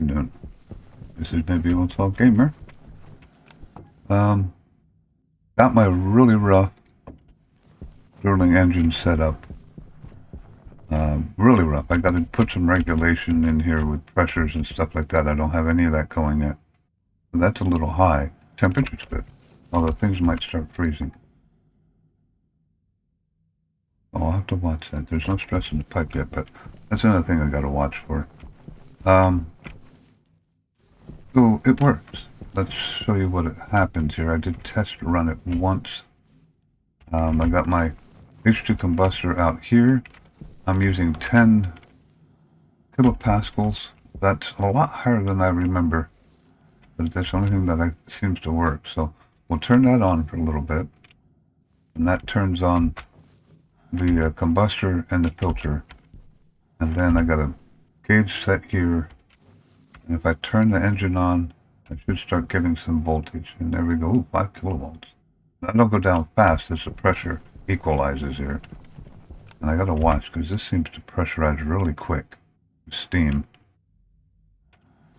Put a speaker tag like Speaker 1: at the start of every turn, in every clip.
Speaker 1: you doing? This is maybe Old Salt Gamer. Got my really rough stirling engine set up. Really rough. I got to put some regulation in here with pressures and stuff like that. I don't have any of that going yet. So that's a little high. Temperature's good, although things might start freezing. Oh, I'll have to watch that. There's no stress in the pipe yet, but that's another thing I got to watch for. So it works. Let's show you what happens here. I did test run it once. I got my H2 combustor out here. I'm using 10 kilopascals. That's a lot higher than I remember, but that's the only thing that seems to work. So we'll turn that on for a little bit, and that turns on the combustor and the filter. And then I got a gauge set here, and if I turn the engine on, I should start getting some voltage. And there we go. Ooh, 5 kilovolts. I don't go down fast as the pressure equalizes here. And I gotta watch because this seems to pressurize really quick. Steam.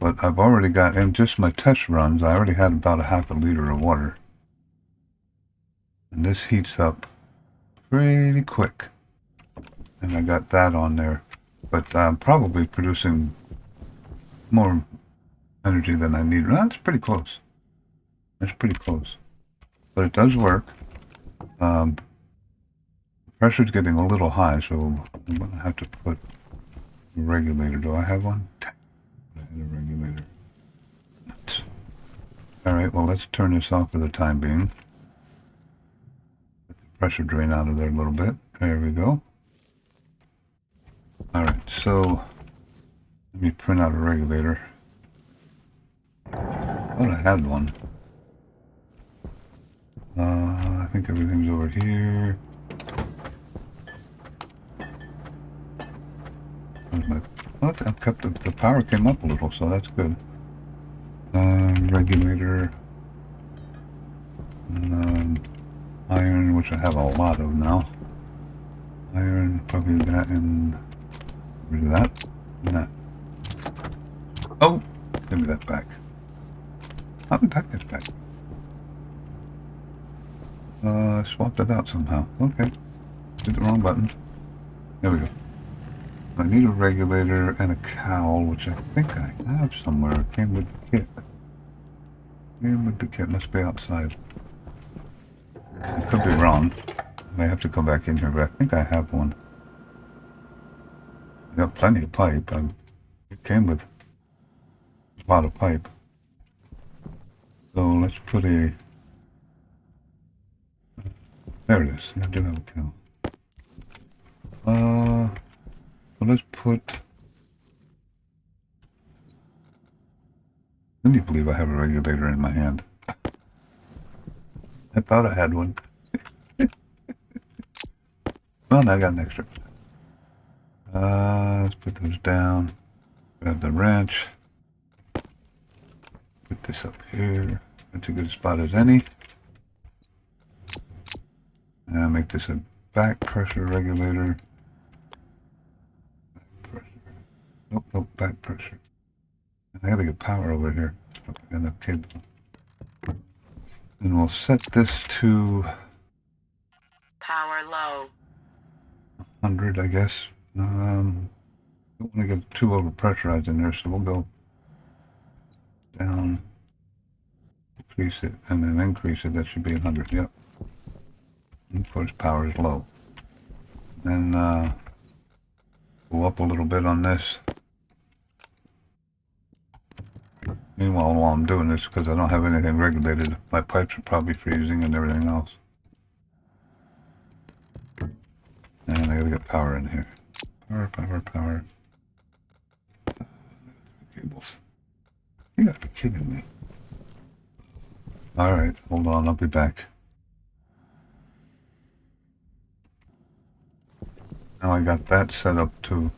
Speaker 1: But I've already got, in just my test runs, I already had about a half a liter of water. And this heats up pretty quick. And I got that on there. But I'm probably producing more energy than I need. That's pretty close. That's pretty close. But it does work. Pressure's getting a little high, so I'm going to have to put a regulator. Do I have one? I had a regulator. Alright, well, let's turn this off for the time being. Let the pressure drain out of there a little bit. There we go. Alright, so let me print out a regulator. I thought I had one. I think everything's over here. What? I've kept the power came up a little, so that's good. Regulator. Iron, which I have a lot of now. Iron, probably that and rid of that. And that. Oh! Give me that back. How did that get back? I swapped it out somehow. Okay. Did the wrong button. There we go. I need a regulator and a cowl, which I think I have somewhere. It came with the kit. Came with the kit. Must be outside. I could be wrong. I may have to come back in here, but I think I have one. I got plenty of pipe. It came with a lot of pipe. So let's put a... There it is. I do have a cowl. So let's put... Can you believe I have a regulator in my hand? I thought I had one. Well, now I got an extra. Let's put those down. Grab the wrench. Put this up here. That's a good spot as any. And I'll make this a back pressure regulator. Back pressure. Nope, back pressure. I gotta get power over here. Hope I got enough cable. And we'll set this to
Speaker 2: power low.
Speaker 1: 100, I guess. Don't want to get too overpressurized in there, so we'll go down, decrease it, and then increase it. That should be 100. Yep. And of course, power is low. Then go up a little bit on this. Meanwhile, while I'm doing this, because I don't have anything regulated, my pipes are probably freezing and everything else. And I gotta get power in here. Power. Cables. You gotta be kidding me. Alright, hold on, I'll be back. Now I got that set up to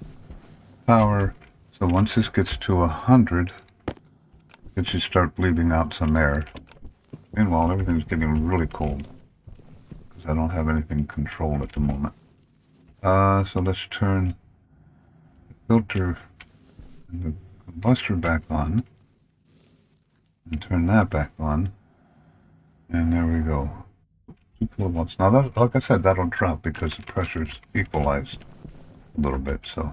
Speaker 1: power. So once this gets to 100, it should start bleeding out some air. Meanwhile, everything's getting really cold because I don't have anything controlled at the moment. So let's turn the filter and the combuster back on and turn that back on. And there we go. 2 kilovolts. Now, that, like I said, that'll drop because the pressure's equalized a little bit. So,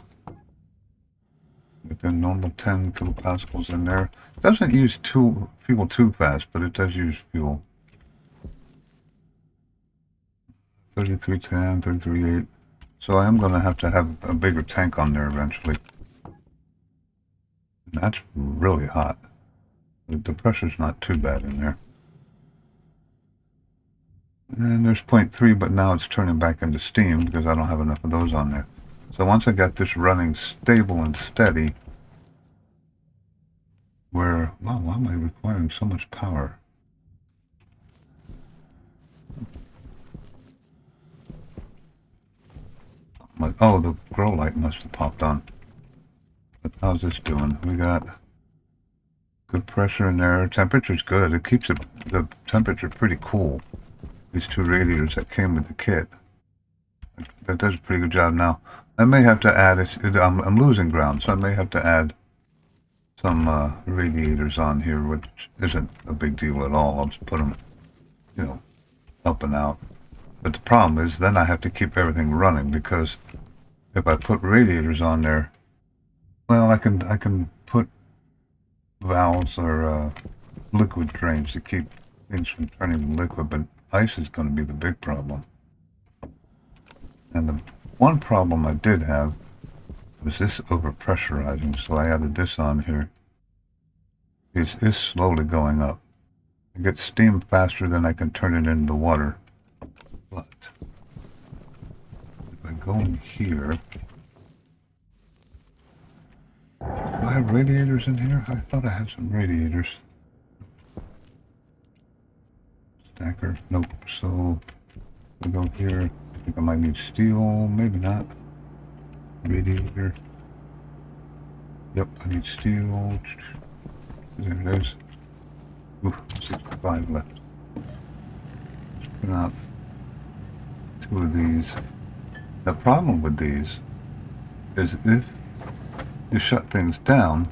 Speaker 1: within normal 10 kilopascals in there. It doesn't use fuel too fast, but it does use fuel. 3310, 33.8. So I am going to have a bigger tank on there eventually. And that's really hot. The pressure's not too bad in there. And there's 0.3, but now it's turning back into steam because I don't have enough of those on there. So once I got this running stable and steady, where, wow, why am I requiring so much power? Oh, the grow light must have popped on. But how's this doing? We got good pressure in there. Temperature's good. It keeps the temperature pretty cool. These 2 radiators that came with the kit. That does a pretty good job now. I may have to add, I'm losing ground, so I may have to add some radiators on here, which isn't a big deal at all. I'll just put them, you know, up and out. But the problem is then I have to keep everything running because if I put radiators on there, well, I can put valves or liquid drains to keep things from turning liquid, but ice is going to be the big problem. And the one problem I did have was this overpressurizing, so I added this on here. It is slowly going up. It gets steam faster than I can turn it into water. But if I go in here, do I have radiators in here? I thought I had some radiators. Stacker, nope. So we go here. I think I might need steel, maybe not. Radiator. Yep, I need steel. There it is. Ooh, 65 left. Let's put out 2 of these. The problem with these is if you shut things down,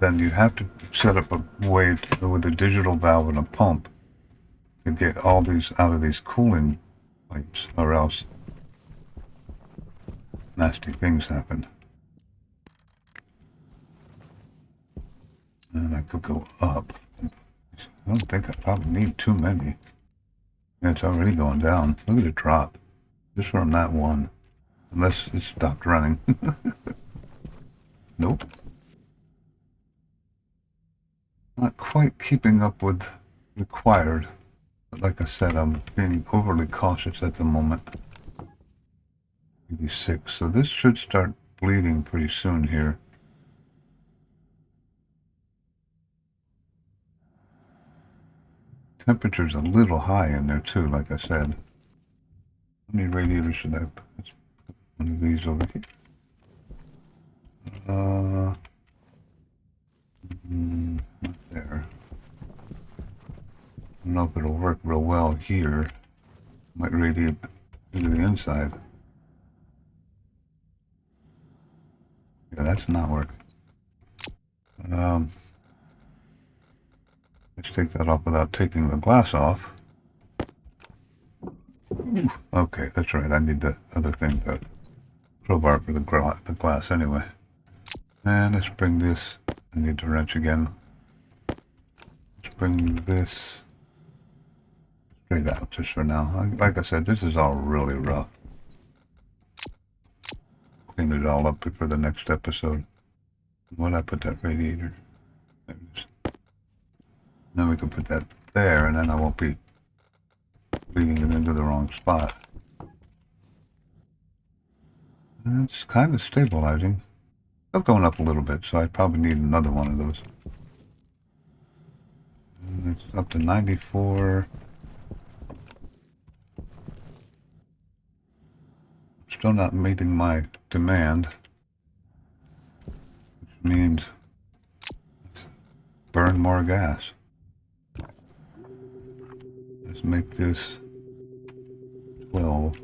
Speaker 1: then you have to set up a way with a digital valve and a pump to get all these out of these cooling pipes, or else nasty things happen. And I could go up. I don't think I probably need too many. Yeah, it's already going down. Look at it drop. Just from that one. Unless it stopped running. Nope. Not quite keeping up with required. But like I said, I'm being overly cautious at the moment. 86. So this should start bleeding pretty soon here. Temperature's a little high in there too, like I said. How many radiators should I have? Let's put one of these over here. Not there. I don't know if it'll work real well here. Might radiate into the inside. Yeah, that's not working. Let's take that off without taking the glass off. Ooh, okay, that's right. I need the other thing, the crowbar for the glass anyway. And let's bring this. I need to wrench again. Let's bring this straight out just for now. Like I said, this is all really rough. Clean it all up before the next episode. Why'd I put that radiator? There it is. Then we can put that there, and then I won't be leading it into the wrong spot. And it's kind of stabilizing. Still going up a little bit, so I probably need another one of those. And it's up to 94. Still not meeting my demand, which means burn more gas. Let's make this 12.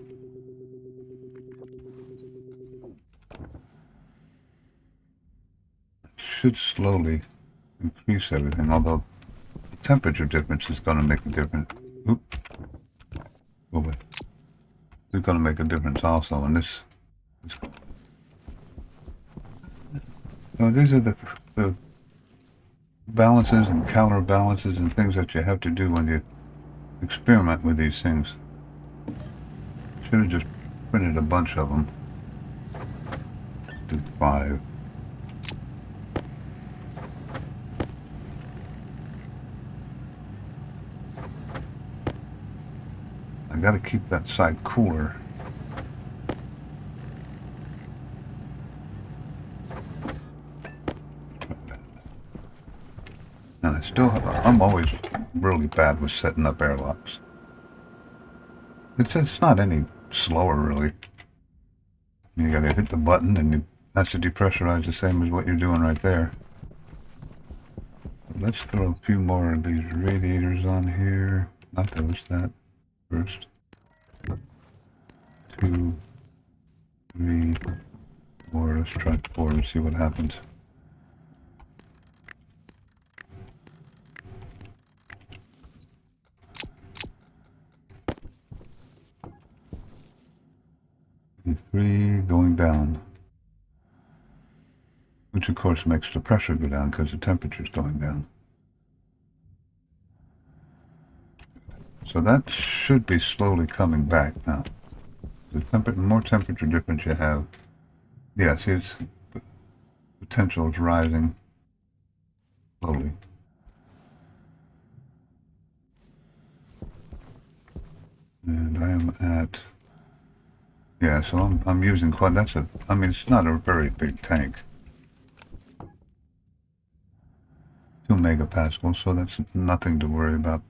Speaker 1: should slowly increase everything, although the temperature difference is going to make a difference. Oop. Go away. It's going to make a difference also, and this. So these are the balances and counterbalances and things that you have to do when you experiment with these things. Should have just printed a bunch of them. Do 5. I gotta keep that side cooler. And I'm always really bad with setting up airlocks. It's not any slower, really. You gotta hit the button and that's to depressurize the same as what you're doing right there. Let's throw a few more of these radiators on here. Not those, that first. 2, 3, 4. Let's try 4 and see what happens. And 3 going down. Which of course makes the pressure go down because the temperature is going down. So that should be slowly coming back now. The more temperature difference you have, yes, its potential is rising slowly. And I am at, yeah, so I'm using quite, I mean, it's not a very big tank. 2 megapascals, so that's nothing to worry about.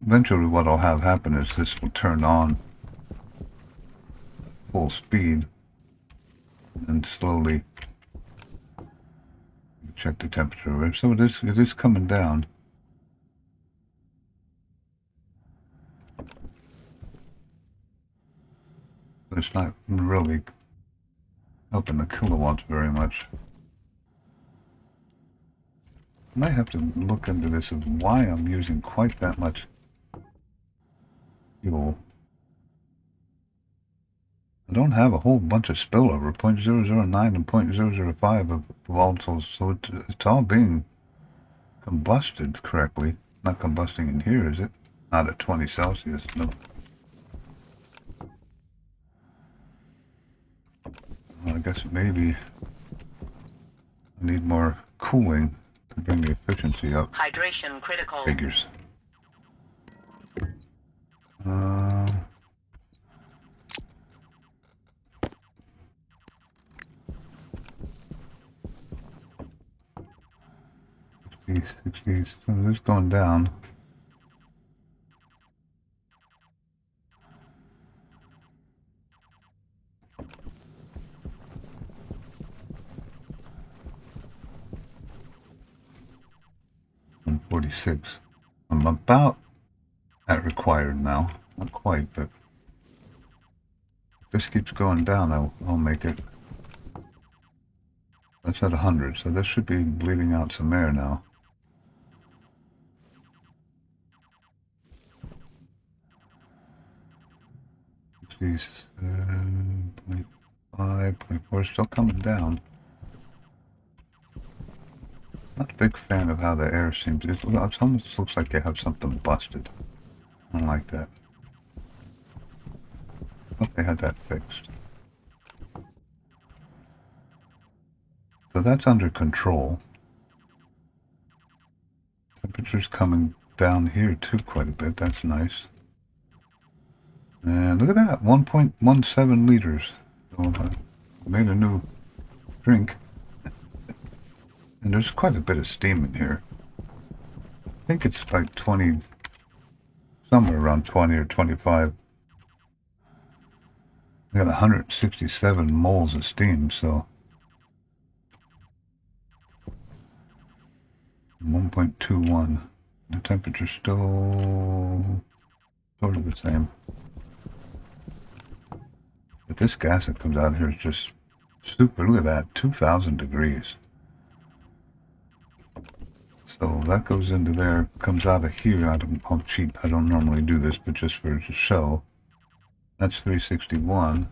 Speaker 1: Eventually what will have happen is this will turn on full speed and slowly check the temperature. So it is coming down. But it's not really up in the kilowatts very much. I might have to look into this of why I'm using quite that much fuel. I don't have a whole bunch of spillover, 0.009 and 0.005 of volatiles, so it's all being combusted correctly. Not combusting in here, is it? Not at 20 Celsius, no. Well, I guess maybe I need more cooling to bring the efficiency up.
Speaker 2: Hydration critical.
Speaker 1: Figures. So this is going down. And 46. I'm about at required now. Not quite, but if this keeps going down, I'll make it. That's at 100, so this should be bleeding out some air now. These 0.5, 0.4, still coming down. Not a big fan of how the air seems. It almost looks like they have something busted. I don't like that. I thought they had that fixed. So that's under control. Temperature's coming down here too quite a bit. That's nice. And look at that, 1.17 liters. So I made a new drink. And there's quite a bit of steam in here. I think it's like 20, somewhere around 20 or 25. I got 167 moles of steam, so 1.21. The temperature's still sort of the same. But this gas that comes out here is just Super, look at that, 2,000 degrees. So that goes into there, comes out of here. I'll cheat. I don't normally do this, but just for show. That's 361.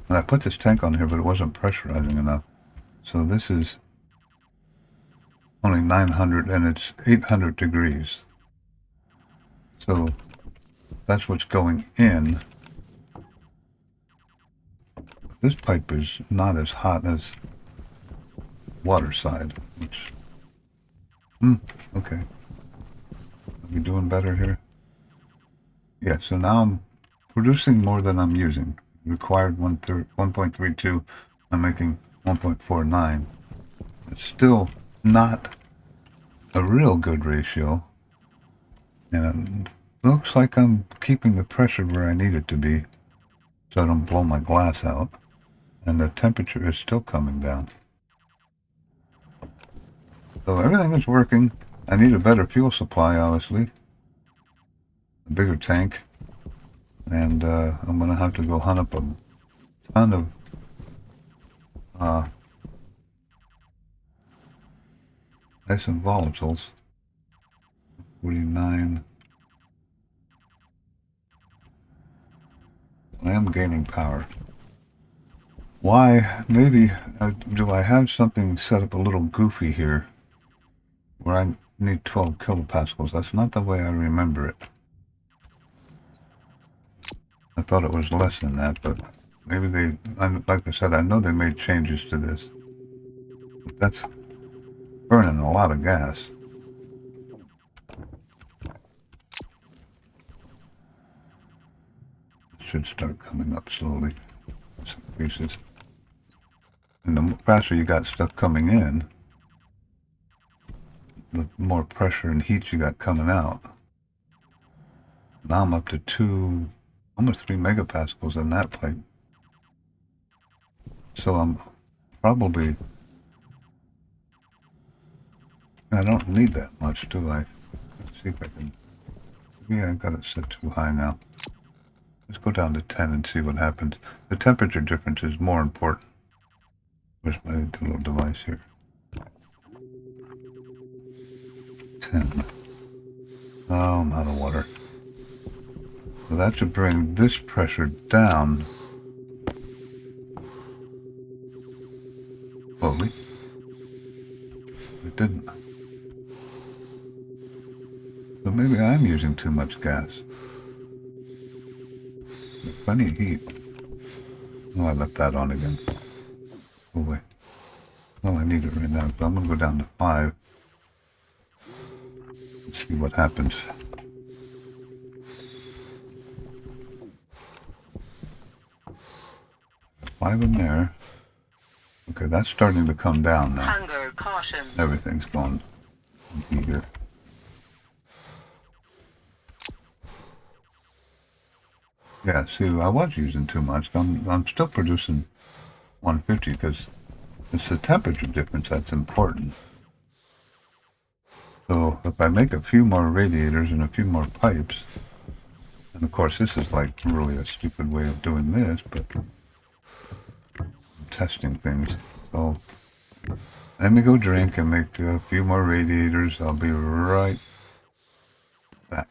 Speaker 1: And I put this tank on here, but it wasn't pressurizing enough. So this is only 900, and it's 800 degrees. So that's what's going in. This pipe is not as hot as water side, which, okay. Are we doing better here? Yeah, so now I'm producing more than I'm using. Required 1.32, I'm making 1.49. It's still not a real good ratio, and it looks like I'm keeping the pressure where I need it to be so I don't blow my glass out, and the temperature is still coming down. So everything is working. I need a better fuel supply, obviously, a bigger tank, and I'm going to have to go hunt up a ton of ice and volatiles. 49. I am gaining power. Why? Maybe, do I have something set up a little goofy here where I need 12 kilopascals? That's not the way I remember it. I thought it was less than that, but maybe they, like I said, I know they made changes to this. But that's burning a lot of gas. It should start coming up slowly. This increases. And the faster you got stuff coming in, the more pressure and heat you got coming out. Now I'm up to almost 3 megapascals in that pipe. So I'm probably, I don't need that much, do I? Let's see if I can, yeah, I've got it set too high now. Let's go down to 10 and see what happens. The temperature difference is more important. Where's my little device here? 10. Oh, I'm out of water. So that should bring this pressure down slowly. It didn't. So maybe I'm using too much gas. There's plenty of heat. Oh, I left that on again. Oh wait. Well, I need it right now, so I'm going to go down to 5. And see what happens. 5 in there. Okay, that's starting to come down now.
Speaker 2: Hunger caution.
Speaker 1: Everything's going eager. Yeah, see, I was using too much. I'm still producing 150 because it's the temperature difference that's important. So if I make a few more radiators and a few more pipes, and of course this is like really a stupid way of doing this, but I'm testing things. So let me go drink and make a few more radiators. I'll be right back.